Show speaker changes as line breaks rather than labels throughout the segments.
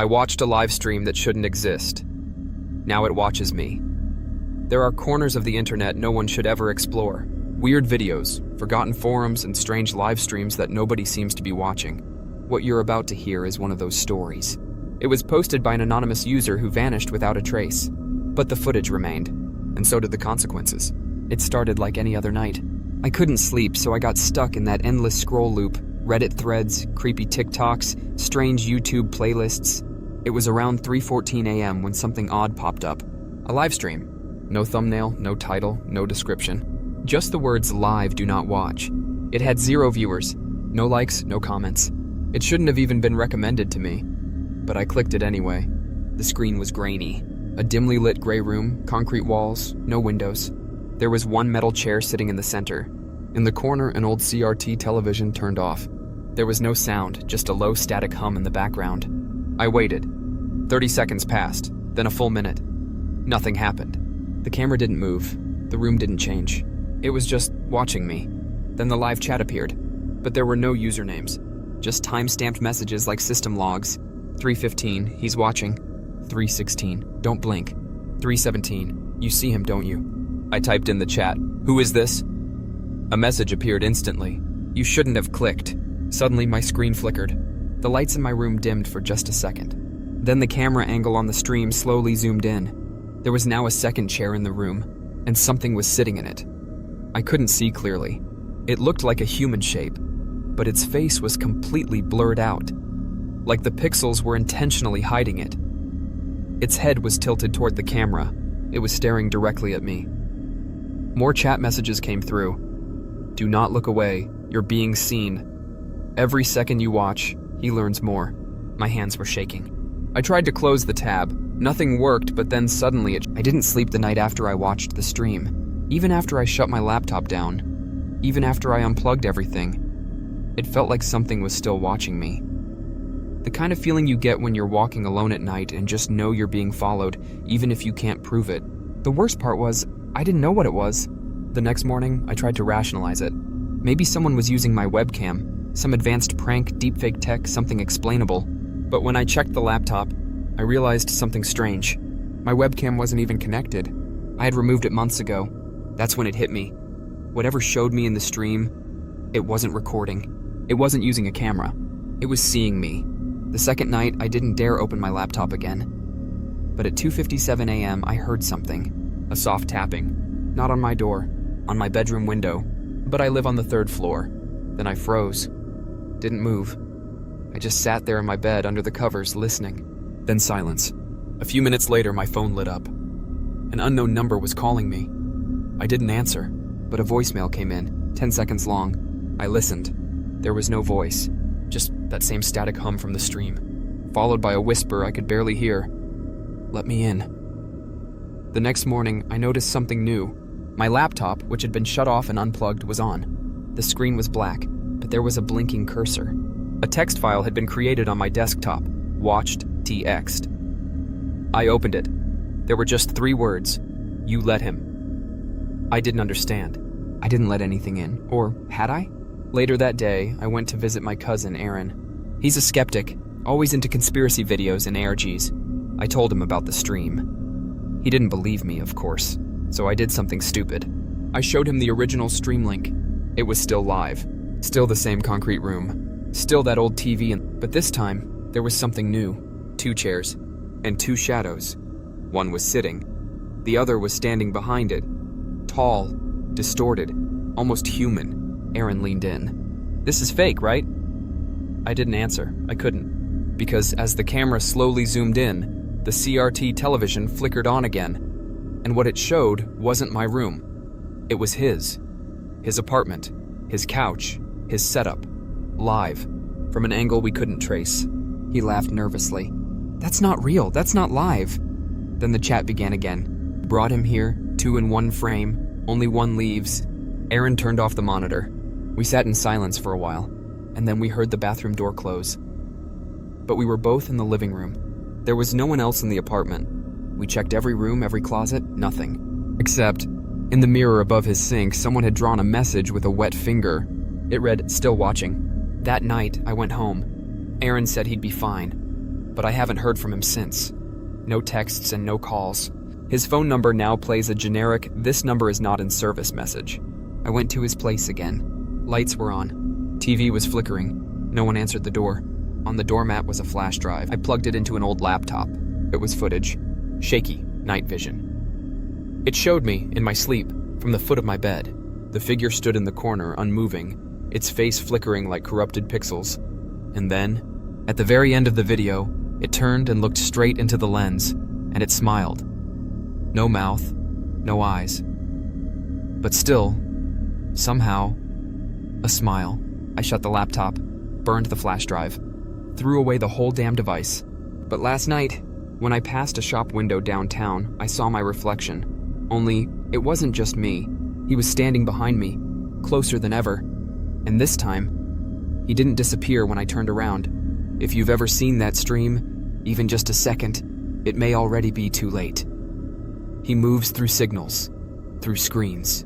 I watched a live stream that shouldn't exist. Now it watches me. There are corners of the internet no one should ever explore. Weird videos, forgotten forums, and strange live streams that nobody seems to be watching. What you're about to hear is one of those stories. It was posted by an anonymous user who vanished without a trace. But the footage remained, and so did the consequences. It started like any other night. I couldn't sleep, so I got stuck in that endless scroll loop, Reddit threads, creepy TikToks, strange YouTube playlists. It was around 3:14 a.m. when something odd popped up. A live stream. No thumbnail, no title, no description. Just the words "live, do not watch." It had 0 viewers. No likes, no comments. It shouldn't have even been recommended to me. But I clicked it anyway. The screen was grainy. A dimly lit gray room, concrete walls, no windows. There was one metal chair sitting in the center. In the corner, an old CRT television turned off. There was no sound, just a low static hum in the background. I waited. 30 seconds passed, then a full minute. Nothing happened. The camera didn't move. The room didn't change. It was just watching me. Then the live chat appeared, but there were no usernames. Just time-stamped messages like system logs. 3:15, he's watching. 3:16, don't blink. 3:17, you see him, don't you? I typed in the chat, who is this? A message appeared instantly. You shouldn't have clicked. Suddenly my screen flickered. The lights in my room dimmed for just a second. Then the camera angle on the stream slowly zoomed in. There was now a second chair in the room, and something was sitting in it. I couldn't see clearly. It looked like a human shape, but its face was completely blurred out, like the pixels were intentionally hiding it. Its head was tilted toward the camera. It was staring directly at me. More chat messages came through. Do not look away. You're being seen. Every second you watch, he learns more. My hands were shaking. I tried to close the tab. Nothing worked, but then suddenly I didn't sleep the night after I watched the stream. Even after I shut my laptop down. Even after I unplugged everything. It felt like something was still watching me. The kind of feeling you get when you're walking alone at night and just know you're being followed, even if you can't prove it. The worst part was, I didn't know what it was. The next morning, I tried to rationalize it. Maybe someone was using my webcam, some advanced prank, deepfake tech, something explainable. But when I checked the laptop, I realized something strange. My webcam wasn't even connected. I had removed it months ago. That's when it hit me. Whatever showed me in the stream, it wasn't recording. It wasn't using a camera. It was seeing me. The second night, I didn't dare open my laptop again. But at 2:57 a.m., I heard something. A soft tapping. Not on my door, on my bedroom window. But I live on the 3rd floor. Then I froze. Didn't move. I just sat there in my bed under the covers, listening. Then silence. A few minutes later, my phone lit up. An unknown number was calling me. I didn't answer, but a voicemail came in, 10 seconds long. I listened. There was no voice. Just that same static hum from the stream, followed by a whisper I could barely hear. Let me in. The next morning, I noticed something new. My laptop, which had been shut off and unplugged, was on. The screen was black, but there was a blinking cursor. A text file had been created on my desktop. Watched, TX'd. I opened it. There were just 3 words. You let him. I didn't understand. I didn't let anything in. Or had I? Later that day, I went to visit my cousin, Aaron. He's a skeptic, always into conspiracy videos and ARGs. I told him about the stream. He didn't believe me, of course, so I did something stupid. I showed him the original stream link. It was still live. Still the same concrete room. Still that old TV, but this time, there was something new. 2 chairs, and 2 shadows. One was sitting. The other was standing behind it. Tall, distorted, almost human. Aaron leaned in. This is fake, right? I didn't answer. I couldn't. Because as the camera slowly zoomed in, the CRT television flickered on again. And what it showed wasn't my room. It was his. His apartment. His couch. His setup. Live. From an angle we couldn't trace. He laughed nervously. That's not real. That's not live. Then the chat began again. Brought him here. 2 in 1 frame. Only 1 leaves. Aaron turned off the monitor. We sat in silence for a while, and then we heard the bathroom door close. But we were both in the living room. There was no one else in the apartment. We checked every room, every closet, nothing. Except, in the mirror above his sink, someone had drawn a message with a wet finger. It read, "Still watching." That night, I went home. Aaron said he'd be fine. but I haven't heard from him since. No texts and no calls. His phone number now plays a generic "this number is not in service" message. I went to his place again. Lights were on. TV was flickering. No one answered the door. On the doormat was a flash drive. I plugged it into an old laptop. It was footage. Shaky, night vision. It showed me, in my sleep, from the foot of my bed. The figure stood in the corner, unmoving, its face flickering like corrupted pixels. And then, at the very end of the video, it turned and looked straight into the lens, and it smiled. No mouth, no eyes. But still, somehow, a smile. I shut the laptop, burned the flash drive, threw away the whole damn device. But last night, when I passed a shop window downtown, I saw my reflection. Only, it wasn't just me. He was standing behind me, closer than ever. And this time, he didn't disappear when I turned around. If you've ever seen that stream, even just a second, it may already be too late. He moves through signals, through screens.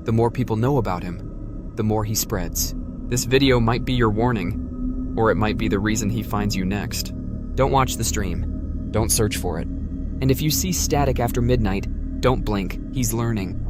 The more people know about him, the more he spreads. This video might be your warning, or it might be the reason he finds you next. Don't watch the stream. Don't search for it. And if you see static after midnight, don't blink. He's learning.